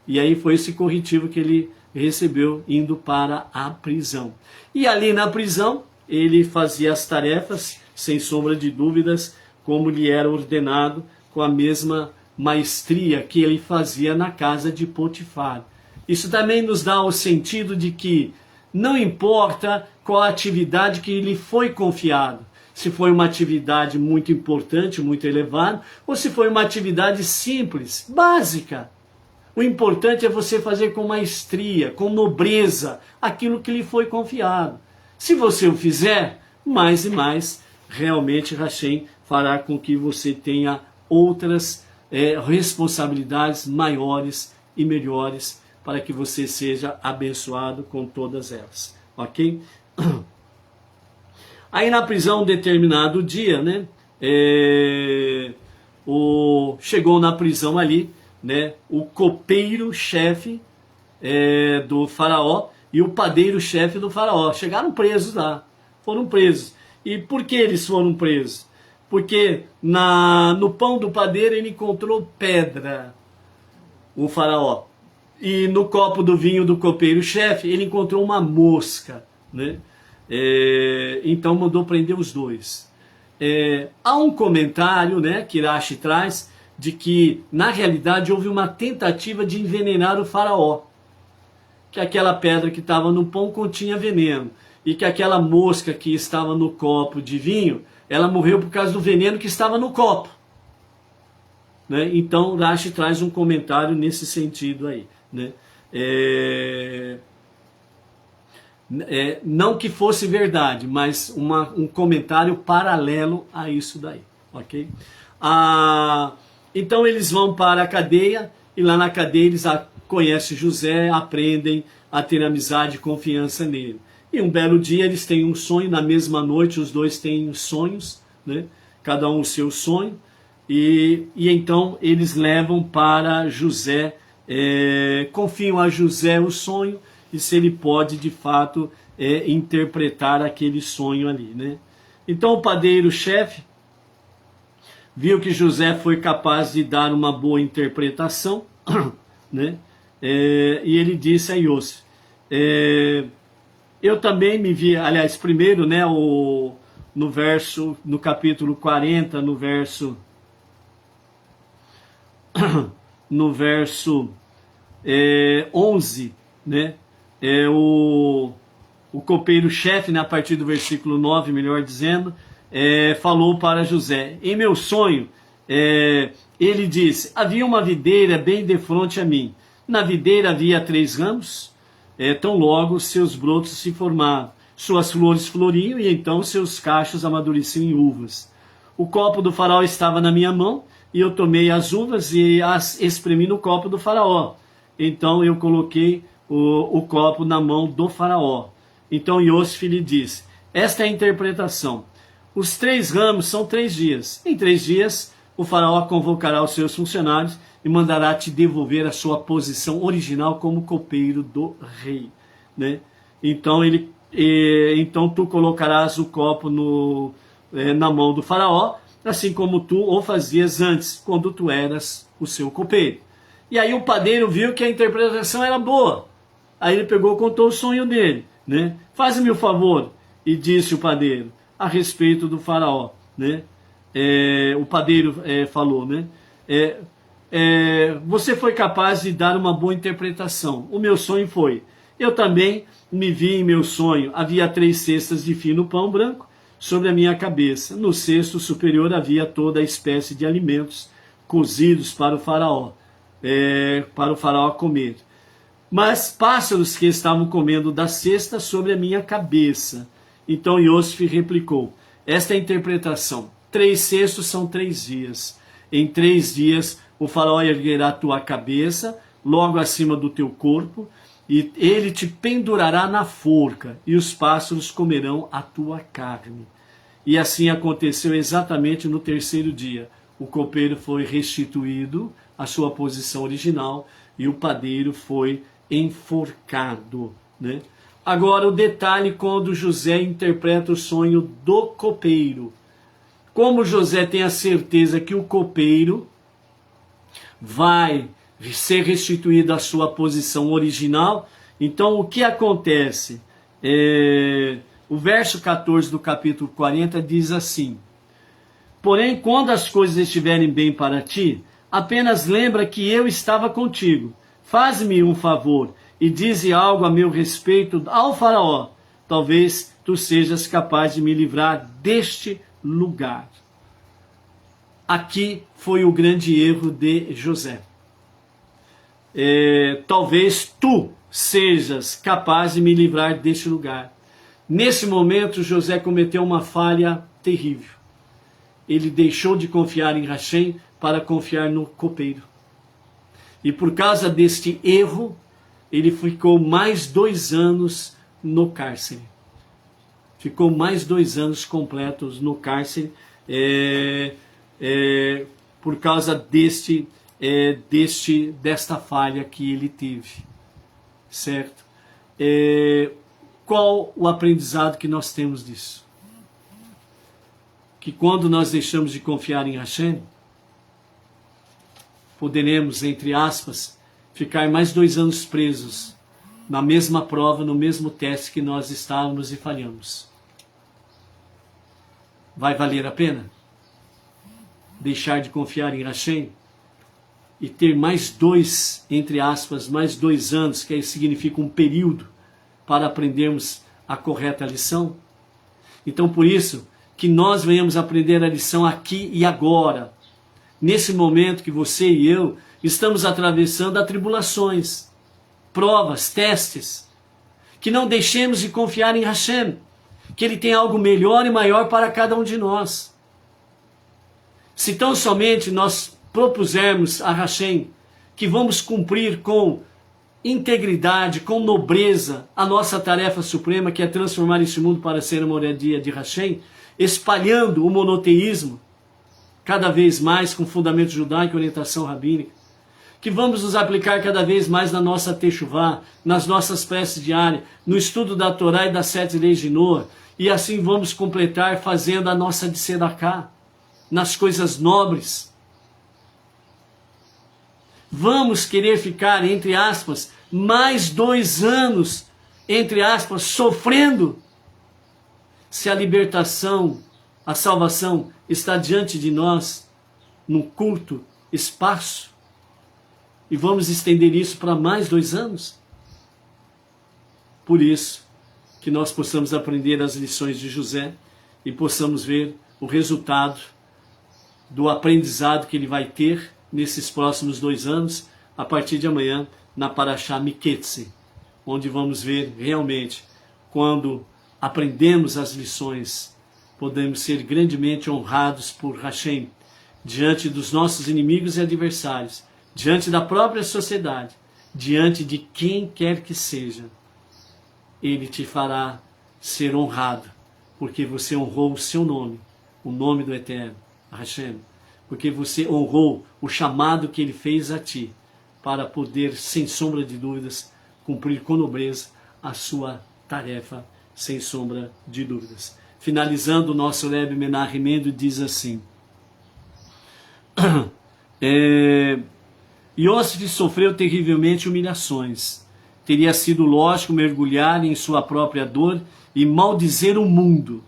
E aí foi esse corretivo que ele recebeu indo para a prisão. E ali na prisão, ele fazia as tarefas, sem sombra de dúvidas, como lhe era ordenado, com a mesma maestria que ele fazia na casa de Potifar. Isso também nos dá o sentido de que não importa qual a atividade que lhe foi confiado, se foi uma atividade muito importante, muito elevada, ou se foi uma atividade simples, básica. O importante é você fazer com maestria, com nobreza, aquilo que lhe foi confiado. Se você o fizer, mais e mais, realmente Hashem fará com que você tenha outras responsabilidades maiores e melhores para que você seja abençoado com todas elas. Ok? Aí na prisão, um determinado dia, né? Chegou na prisão ali, né, o copeiro-chefe do faraó e o padeiro-chefe do faraó. Chegaram presos lá, foram presos. E por que eles foram presos? Porque no pão do padeiro ele encontrou pedra, o faraó. E no copo do vinho do copeiro-chefe ele encontrou uma mosca, né? Então mandou prender os dois. Há um comentário, né, que Rashi traz, de que na realidade houve uma tentativa de envenenar o faraó, que aquela pedra que estava no pão continha veneno, e que aquela mosca que estava no copo de vinho, ela morreu por causa do veneno que estava no copo, né? Então Rashi traz um comentário nesse sentido aí, né? Não que fosse verdade, mas um comentário paralelo a isso daí, ok? Então eles vão para a cadeia, e lá na cadeia eles conhecem José, aprendem a ter amizade e confiança nele. E um belo dia eles têm um sonho, na mesma noite os dois têm sonhos, né? Cada um o seu sonho, e então eles levam para José, confiam a José o sonho, e se ele pode de fato interpretar aquele sonho ali, né? Então o padeiro-chefe viu que José foi capaz de dar uma boa interpretação, né? E ele disse a Yosef, eu também me vi, aliás, primeiro, né, no capítulo 40, no verso 11, né, o copeiro-chefe, né, a partir do versículo 9, melhor dizendo, falou para José, em meu sonho, ele disse, havia uma videira bem defronte a mim, na videira havia 3 ramos, tão logo seus brotos se formavam, suas flores floriam e então seus cachos amadureciam em uvas. O copo do faraó estava na minha mão, e eu tomei as uvas e as espremi no copo do faraó. Então eu coloquei o copo na mão do faraó. Então Yosef lhe disse, esta é a interpretação. Os 3 ramos são 3 dias. Em 3 dias, o faraó convocará os seus funcionários e mandará te devolver a sua posição original como copeiro do rei, né? Então então tu colocarás o copo na mão do faraó, assim como tu o fazias antes, quando tu eras o seu copeiro. E aí o padeiro viu que a interpretação era boa. Aí ele pegou e contou o sonho dele, né? Faz-me o favor, e disse o padeiro, a respeito do faraó, né? O padeiro falou, né? Você foi capaz de dar uma boa interpretação. O meu sonho foi, eu também me vi em meu sonho, havia 3 cestas de fino pão branco sobre a minha cabeça. No cesto superior havia toda a espécie de alimentos cozidos para o faraó comer. Mas pássaros que estavam comendo da cesta sobre a minha cabeça. Então Yosef replicou, esta é a interpretação. 3 cestos são 3 dias. Em 3 dias o faraó erguerá a tua cabeça, logo acima do teu corpo, e ele te pendurará na forca, e os pássaros comerão a tua carne. E assim aconteceu exatamente no terceiro dia. O copeiro foi restituído à sua posição original e o padeiro foi enforcado, né? Agora o detalhe quando José interpreta o sonho do copeiro. Como José tem a certeza que o copeiro vai ser restituído à sua posição original, então o que acontece? O verso 14 do capítulo 40 diz assim: porém, quando as coisas estiverem bem para ti, apenas lembra que eu estava contigo. Faz-me um favor e dize algo a meu respeito ao faraó. Talvez tu sejas capaz de me livrar deste lugar. Aqui foi o grande erro de José. Talvez tu sejas capaz de me livrar deste lugar. Nesse momento, José cometeu uma falha terrível. Ele deixou de confiar em Rachem para confiar no copeiro. E por causa deste erro, ele ficou mais 2 anos no cárcere. Ficou mais 2 anos completos no cárcere por causa desta falha que ele teve. Certo? Qual o aprendizado que nós temos disso? Que quando nós deixamos de confiar em Hashem, poderemos, entre aspas, ficar mais 2 anos presos na mesma prova, no mesmo teste que nós estávamos e falhamos. Vai valer a pena deixar de confiar em Hashem e ter mais 2, entre aspas, mais 2 anos, que aí significa um período, para aprendermos a correta lição? Então, por isso, que nós venhamos aprender a lição aqui e agora, nesse momento que você e eu estamos atravessando atribulações, provas, testes, que não deixemos de confiar em Hashem, que Ele tem algo melhor e maior para cada um de nós. Se tão somente nós propusermos a Hashem que vamos cumprir com integridade, com nobreza, a nossa tarefa suprema, que é transformar este mundo para ser a moradia de Hashem, espalhando o monoteísmo, cada vez mais com fundamento judaico e orientação rabínica, que vamos nos aplicar cada vez mais na nossa techuvá, nas nossas preces diárias, no estudo da Torá e das 7 leis de Noah, e assim vamos completar fazendo a nossa tzedakah, nas coisas nobres. Vamos querer ficar, entre aspas, mais 2 anos, entre aspas, sofrendo, se a libertação, a salvação está diante de nós, num curto espaço, e vamos estender isso para mais 2 anos? Por isso, que nós possamos aprender as lições de José e possamos ver o resultado do aprendizado que ele vai ter nesses próximos 2 anos, a partir de amanhã, na Parashá Miketze, onde vamos ver realmente, quando aprendemos as lições, podemos ser grandemente honrados por Hashem, diante dos nossos inimigos e adversários, diante da própria sociedade, diante de quem quer que seja. Ele te fará ser honrado, porque você honrou o seu nome, o nome do Eterno, Hashem, porque você honrou o chamado que Ele fez a ti, para poder, sem sombra de dúvidas, cumprir com nobreza a sua tarefa, sem sombra de dúvidas. Finalizando, o nosso Rebbe Menachem Mendel diz assim: Yosef sofreu terrivelmente humilhações. Teria sido lógico mergulhar em sua própria dor e maldizer o mundo.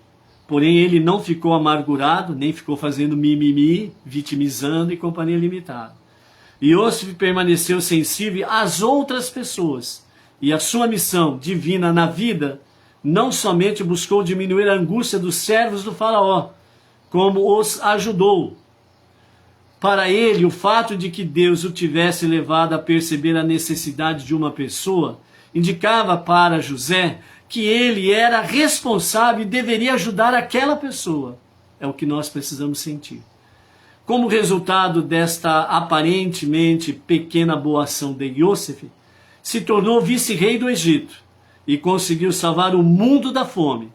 Porém, ele não ficou amargurado, nem ficou fazendo mimimi, vitimizando e companhia limitada. Yosef permaneceu sensível às outras pessoas. E a sua missão divina na vida não somente buscou diminuir a angústia dos servos do faraó, como os ajudou. Para ele, o fato de que Deus o tivesse levado a perceber a necessidade de uma pessoa indicava para José que ele era responsável e deveria ajudar aquela pessoa. É o que nós precisamos sentir. Como resultado desta aparentemente pequena boa ação de Yosef, se tornou vice-rei do Egito e conseguiu salvar o mundo da fome.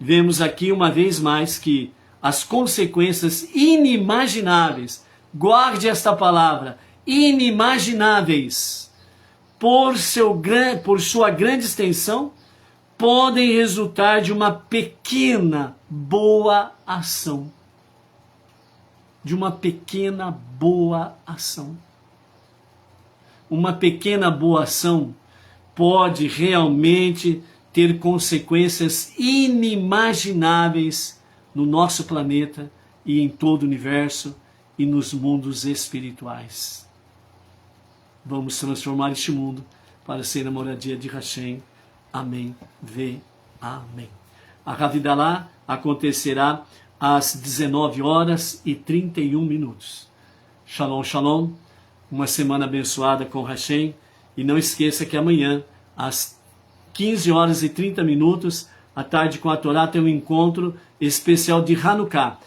vemos aqui uma vez mais que as consequências inimagináveis, guarde esta palavra, inimagináveis, por sua grande extensão, podem resultar de uma pequena boa ação. De uma pequena boa ação. Uma pequena boa ação pode realmente ter consequências inimagináveis no nosso planeta e em todo o universo e nos mundos espirituais. Vamos transformar este mundo para ser a moradia de Hashem. Amém. Amém. A Havidalah acontecerá às 19h31. Shalom, shalom. Uma semana abençoada com Hashem. E não esqueça que amanhã, às 15h30, à tarde com a Torá, tem um encontro especial de Hanukkah,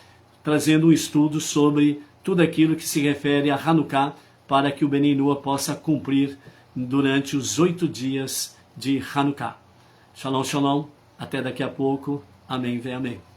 trazendo um estudo sobre tudo aquilo que se refere a Hanukkah, para que o Bnei Noach possa cumprir durante os 8 dias de Hanukkah. Shalom, shalom. Até daqui a pouco. Amém, amém.